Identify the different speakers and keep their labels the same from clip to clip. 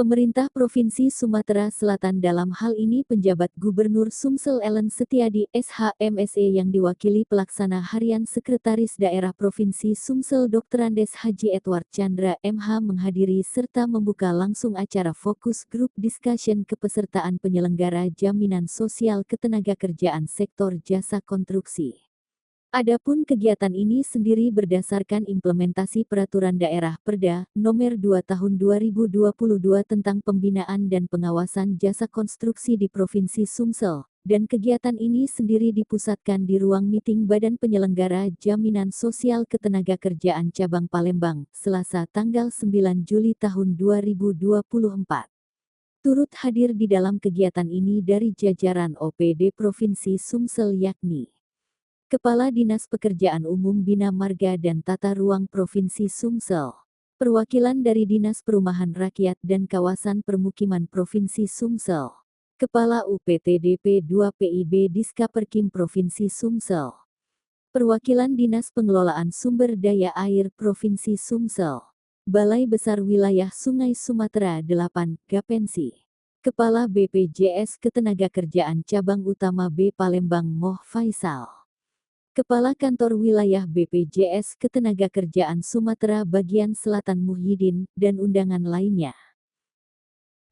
Speaker 1: Pemerintah Provinsi Sumatera Selatan dalam hal ini penjabat Gubernur Sumsel Ellen Setiadi SHMSE yang diwakili Pelaksana Harian Sekretaris Daerah Provinsi Sumsel Dr. Andes Haji Edward Chandra MH menghadiri serta membuka langsung acara Fokus Group Discussion kepesertaan penyelenggara jaminan sosial ketenagakerjaan sektor jasa konstruksi. Adapun kegiatan ini sendiri berdasarkan implementasi Peraturan Daerah Perda Nomor 2 Tahun 2022 tentang pembinaan dan pengawasan jasa konstruksi di Provinsi Sumsel, dan kegiatan ini sendiri dipusatkan di ruang meeting Badan Penyelenggara Jaminan Sosial Ketenagakerjaan Cabang Palembang, Selasa tanggal 9 Juli tahun 2024. Turut hadir di dalam kegiatan ini dari jajaran OPD Provinsi Sumsel yakni Kepala Dinas Pekerjaan Umum Bina Marga dan Tata Ruang Provinsi Sumsel, perwakilan dari Dinas Perumahan Rakyat dan Kawasan Permukiman Provinsi Sumsel, Kepala UPTDP 2 PIB Diskaperkim Provinsi Sumsel, perwakilan Dinas Pengelolaan Sumber Daya Air Provinsi Sumsel, Balai Besar Wilayah Sungai Sumatera 8, Gapensi, Kepala BPJS Ketenagakerjaan Cabang Utama B Palembang Moh Faisal, Kepala Kantor Wilayah BPJS Ketenagakerjaan Sumatera Bagian Selatan Muhyiddin, dan undangan lainnya.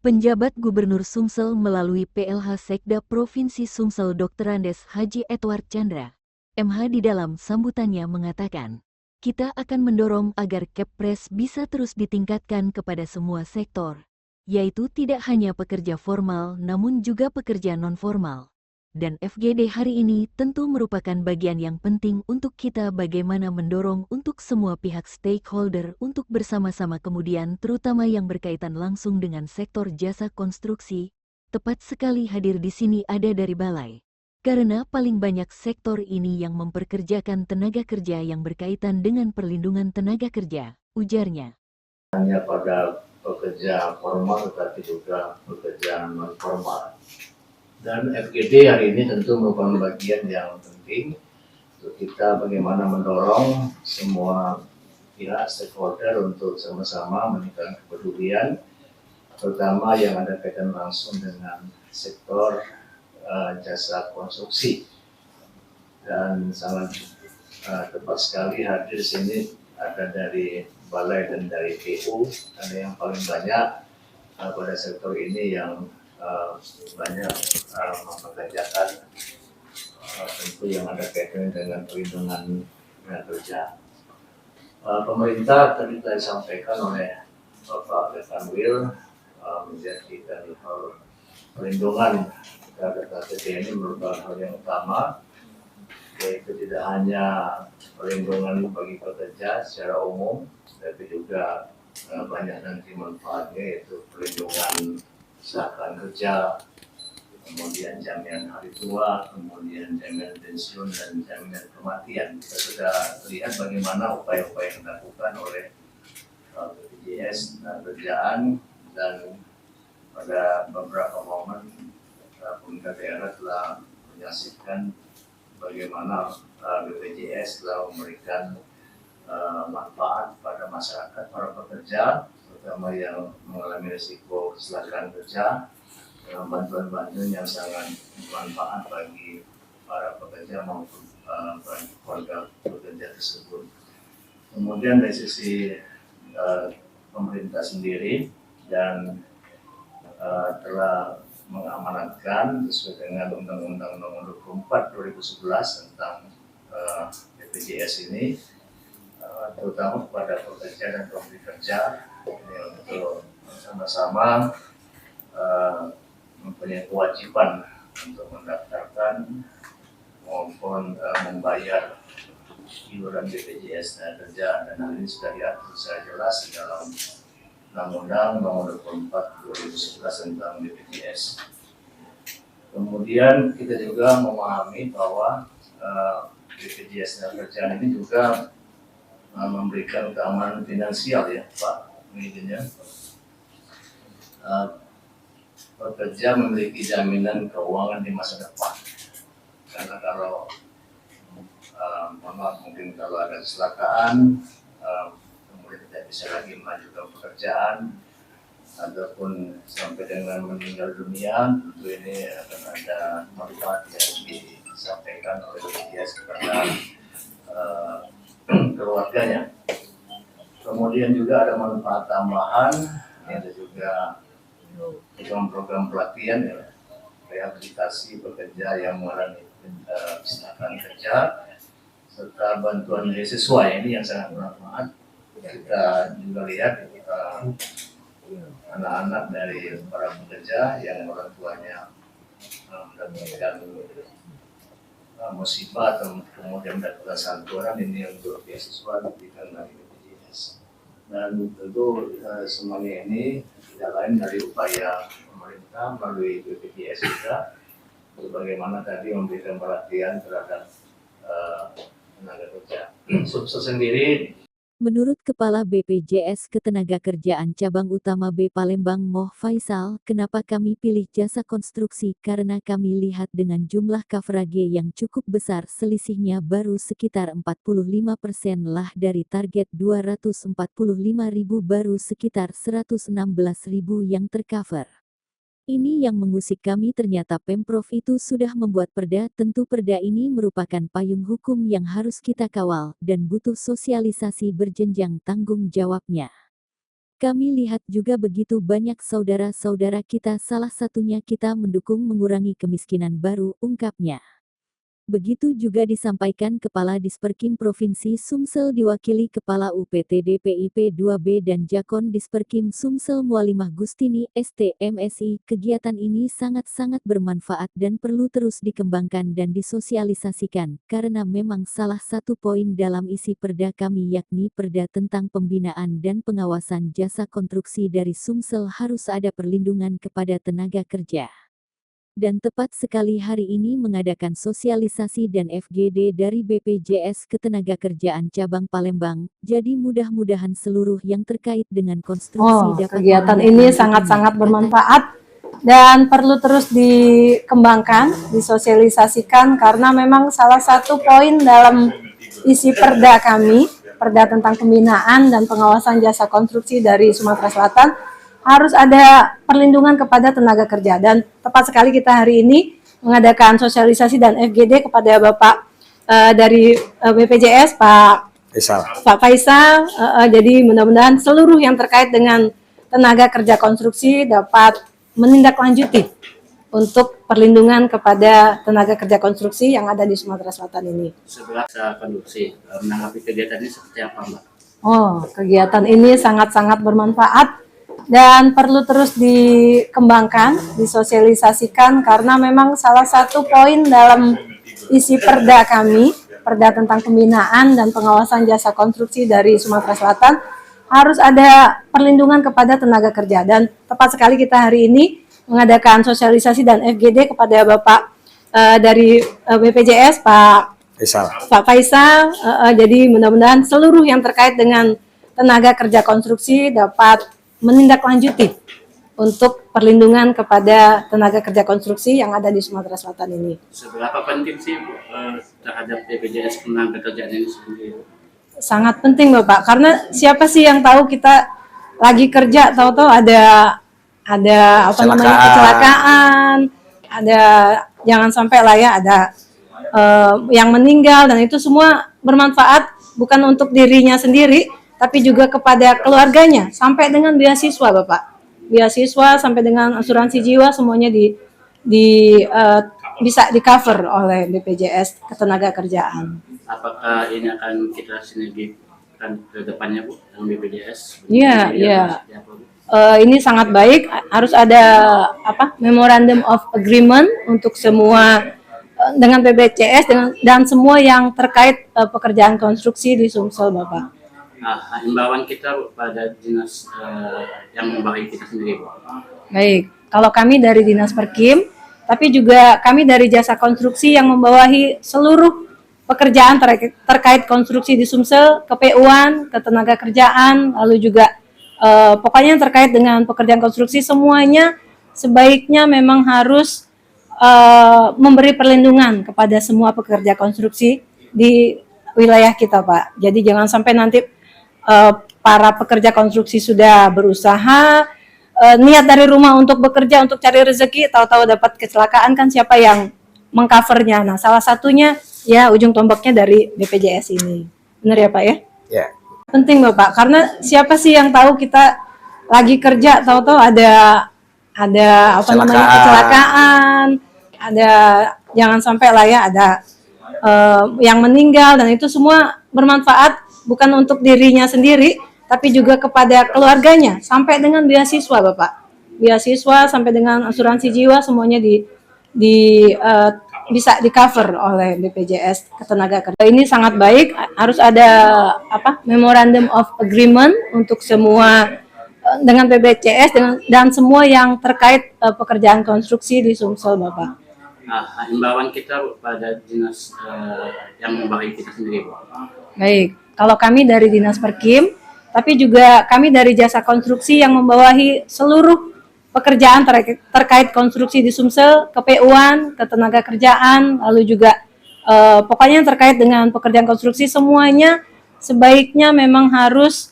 Speaker 1: Penjabat Gubernur Sumsel melalui PLH Sekda Provinsi Sumsel Dr. Andes Haji Edward Chandra, MH di dalam sambutannya mengatakan, kita akan mendorong agar Kepres bisa terus ditingkatkan kepada semua sektor, yaitu tidak hanya pekerja formal namun juga pekerja non-formal. Dan FGD hari ini tentu merupakan bagian yang penting untuk kita bagaimana mendorong untuk semua pihak stakeholder untuk bersama-sama kemudian terutama yang berkaitan langsung dengan sektor jasa konstruksi. Tepat sekali hadir di sini ada dari Balai. Karena paling banyak sektor ini yang memperkerjakan tenaga kerja yang berkaitan dengan perlindungan tenaga kerja, ujarnya.
Speaker 2: Hanya pada pekerja formal tetapi juga pekerja non-formal. Dan FGD hari ini tentu merupakan bagian yang penting untuk kita bagaimana mendorong semua pihak stakeholder untuk sama-sama meningkatkan kepedulian, terutama yang ada kaitan langsung dengan sektor jasa konstruksi. Dan sangat tepat sekali hadir di sini ada dari Balai dan dari PU, ada yang paling banyak pada sektor ini yang banyak mempekerjakan tentu yang ada kaitan dengan perlindungan kerja. Pemerintah tadi telah disampaikan oleh Bapak Kanwil menjadikan hal perlindungan terhadap kerja ini merupakan hal yang utama, yaitu tidak hanya perlindungan bagi pekerja secara umum, tapi juga banyak nanti manfaatnya, yaitu perlindungan kecelakaan kerja, kemudian jaminan hari tua, kemudian jaminan pensiun dan jaminan kematian. Kita sudah lihat bagaimana upaya-upaya yang dilakukan oleh BPJS Kerjaan, dan pada beberapa momen pemerintah daerah telah menyaksikan bagaimana BPJS telah memberikan manfaat pada masyarakat, para pekerja, terutama yang mengalami risiko kecelakaan kerja, dengan bantuan-bantuan yang sangat bermanfaat bagi para pekerja maupun bagi keluarga pekerja tersebut. Kemudian dari sisi pemerintah sendiri dan telah mengamanatkan sesuai dengan Undang-Undang Nomor 24 2011 tentang BPJS ini, terutama kepada pekerja dan pemberi kerja untuk sama-sama mempunyai kewajiban untuk mendaftarkan maupun membayar iuran BPJS Kerja, dan hal ini sudah diatur secara jelas di dalam Undang-Undang Nomor 24 2011 tentang BPJS. Kemudian kita juga memahami bahwa BPJS Kerjaan ini juga memberikan keamanan finansial, ya Pak Muhyiddin, ya. Pekerja memiliki jaminan keuangan di masa depan, karena kalau mungkin kalau ada kecelakaan kemudian tidak bisa lagi melanjutkan pekerjaan, ataupun sampai dengan meninggal dunia, tentu ini akan ada manfaat yang disampaikan oleh BPJS kepada keluarganya. Kemudian juga ada manfaat tambahan, ada juga program-program pelatihan ya, rehabilitasi pekerja yang mengalami kecelakaan kerja, serta bantuan beasiswa ini yang sangat bermanfaat. Kita juga lihat anak-anak dari para pekerja yang orang tuanya mendapatkan musibah atau kemudian mendapatkan santunan ini untuk beasiswa diberikan dari BPJS. Dan tentu semuanya ini tidak lain dari upaya pemerintah melalui BPJS juga, bagaimana tadi memberikan perhatian terhadap tenaga kerja. Sukses sendiri.
Speaker 1: Menurut Kepala BPJS Ketenagakerjaan Cabang Utama B Palembang Moh Faisal, kenapa kami pilih jasa konstruksi? Karena kami lihat dengan jumlah coverage yang cukup besar, selisihnya baru sekitar 45% lah dari target 245.000, baru sekitar 116.000 yang tercover. Ini yang mengusik kami, ternyata Pemprov itu sudah membuat perda. Tentu perda ini merupakan payung hukum yang harus kita kawal, dan butuh sosialisasi berjenjang tanggung jawabnya. Kami lihat juga begitu banyak saudara-saudara kita, salah satunya kita mendukung mengurangi kemiskinan baru, ungkapnya. Begitu juga disampaikan Kepala Disperkim Provinsi Sumsel diwakili Kepala UPTD PIP 2B dan Jakon Disperkim Sumsel Mualimah Gustini, ST, MSI. Kegiatan ini sangat-sangat bermanfaat dan perlu terus dikembangkan dan disosialisasikan, karena memang salah satu poin dalam isi perda kami yakni perda tentang pembinaan dan pengawasan jasa konstruksi dari Sumsel harus ada perlindungan kepada tenaga kerja. Dan tepat sekali hari ini mengadakan sosialisasi dan FGD dari BPJS Ketenagakerjaan Cabang Palembang, jadi mudah-mudahan seluruh yang terkait dengan konstruksi dapat
Speaker 3: kegiatan ini sangat-sangat bermanfaat dan perlu terus dikembangkan, disosialisasikan, karena memang salah satu poin dalam isi perda kami, perda tentang pembinaan dan pengawasan jasa konstruksi dari Sumatera Selatan, harus ada perlindungan kepada tenaga kerja. Dan tepat sekali kita hari ini mengadakan sosialisasi dan FGD kepada Bapak dari BPJS, Pak Faisal. Jadi mudah-mudahan seluruh yang terkait dengan tenaga kerja konstruksi dapat menindaklanjuti untuk perlindungan kepada tenaga kerja konstruksi yang ada di Sumatera Selatan ini.
Speaker 2: Sebelah konstruksi, menanggapi kegiatan ini seperti apa, Mbak?
Speaker 3: Kegiatan ini sangat-sangat bermanfaat dan perlu terus dikembangkan, disosialisasikan, karena memang salah satu poin dalam isi perda kami, perda tentang pembinaan dan pengawasan jasa konstruksi dari Sumatera Selatan, harus ada perlindungan kepada tenaga kerja. Dan tepat sekali kita hari ini mengadakan sosialisasi dan FGD kepada Bapak dari BPJS, Pak Faisal. Jadi mudah-mudahan seluruh yang terkait dengan tenaga kerja konstruksi dapat menindaklanjuti untuk perlindungan kepada tenaga kerja konstruksi yang ada di Sumatera Selatan ini.
Speaker 2: Seberapa penting sih terhadap BPJS tenaga kerjaan ini sendiri?
Speaker 3: Sangat penting, Bapak, karena siapa sih yang tahu kita lagi kerja tahu-tahu ada kecelakaan, ada jangan sampai lah ya ada yang meninggal, dan itu semua bermanfaat bukan untuk dirinya sendiri, tapi juga kepada keluarganya, sampai dengan beasiswa, Bapak. Beasiswa sampai dengan asuransi jiwa semuanya bisa di-cover oleh BPJS Ketenagakerjaan.
Speaker 2: Apakah ini akan kita sinergikan ke depannya, Bu, dengan BPJS?
Speaker 3: Iya. Ini sangat baik, harus ada memorandum of agreement untuk semua dengan BPJS dan semua yang terkait pekerjaan konstruksi di Sumsel, Bapak.
Speaker 2: Himbauan kita pada dinas yang membawahi kita sendiri, Bu.
Speaker 3: Baik, kalau kami dari Dinas Perkim, tapi juga kami dari jasa konstruksi yang membawahi seluruh pekerjaan terkait konstruksi di Sumsel, KPU-an, Ketenagakerjaan, lalu juga pokoknya yang terkait dengan pekerjaan konstruksi semuanya sebaiknya memang harus memberi perlindungan kepada semua pekerja konstruksi di wilayah kita, Pak. Jadi jangan sampai nanti para pekerja konstruksi sudah berusaha, niat dari rumah untuk bekerja, untuk cari rezeki, tahu-tahu dapat kecelakaan, kan siapa yang mengcovernya? Nah, salah satunya ya ujung tombaknya dari BPJS ini. Benar ya Pak ya?
Speaker 4: Ya.
Speaker 3: Penting Bapak, karena siapa sih yang tahu kita lagi kerja, tahu-tahu ada apa namanya, kecelakaan, ada, jangan sampai lah ya, ada yang meninggal, dan itu semua bermanfaat bukan untuk dirinya sendiri, tapi juga kepada keluarganya, sampai dengan beasiswa Bapak, beasiswa sampai dengan asuransi jiwa, semuanya bisa di cover oleh BPJS Ketenagakerjaan. Ini sangat baik, harus ada memorandum of agreement untuk semua dengan BPJS dan semua yang terkait pekerjaan konstruksi di Sumsel Bapak.
Speaker 5: Nah, himbauan kita pada dinas yang membawahi kita sendiri, Bu.
Speaker 3: Baik, kalau kami dari Dinas Perkim, tapi juga kami dari Jasa Konstruksi yang membawahi seluruh pekerjaan terkait konstruksi di Sumsel, KPU-an, Ketenagakerjaan, lalu juga pokoknya yang terkait dengan pekerjaan konstruksi, semuanya sebaiknya memang harus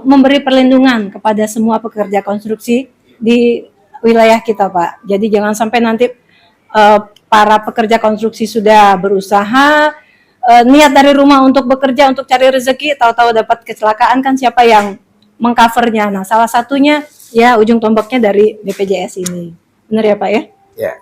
Speaker 3: memberi perlindungan kepada semua pekerja konstruksi di wilayah kita, Pak. Jadi jangan sampai nanti para pekerja konstruksi sudah berusaha, niat dari rumah untuk bekerja, untuk cari rezeki, tahu-tahu dapat kecelakaan, kan siapa yang mengcovernya? Nah, salah satunya ya ujung tombaknya dari BPJS ini. Benar ya Pak ya?
Speaker 4: Ya.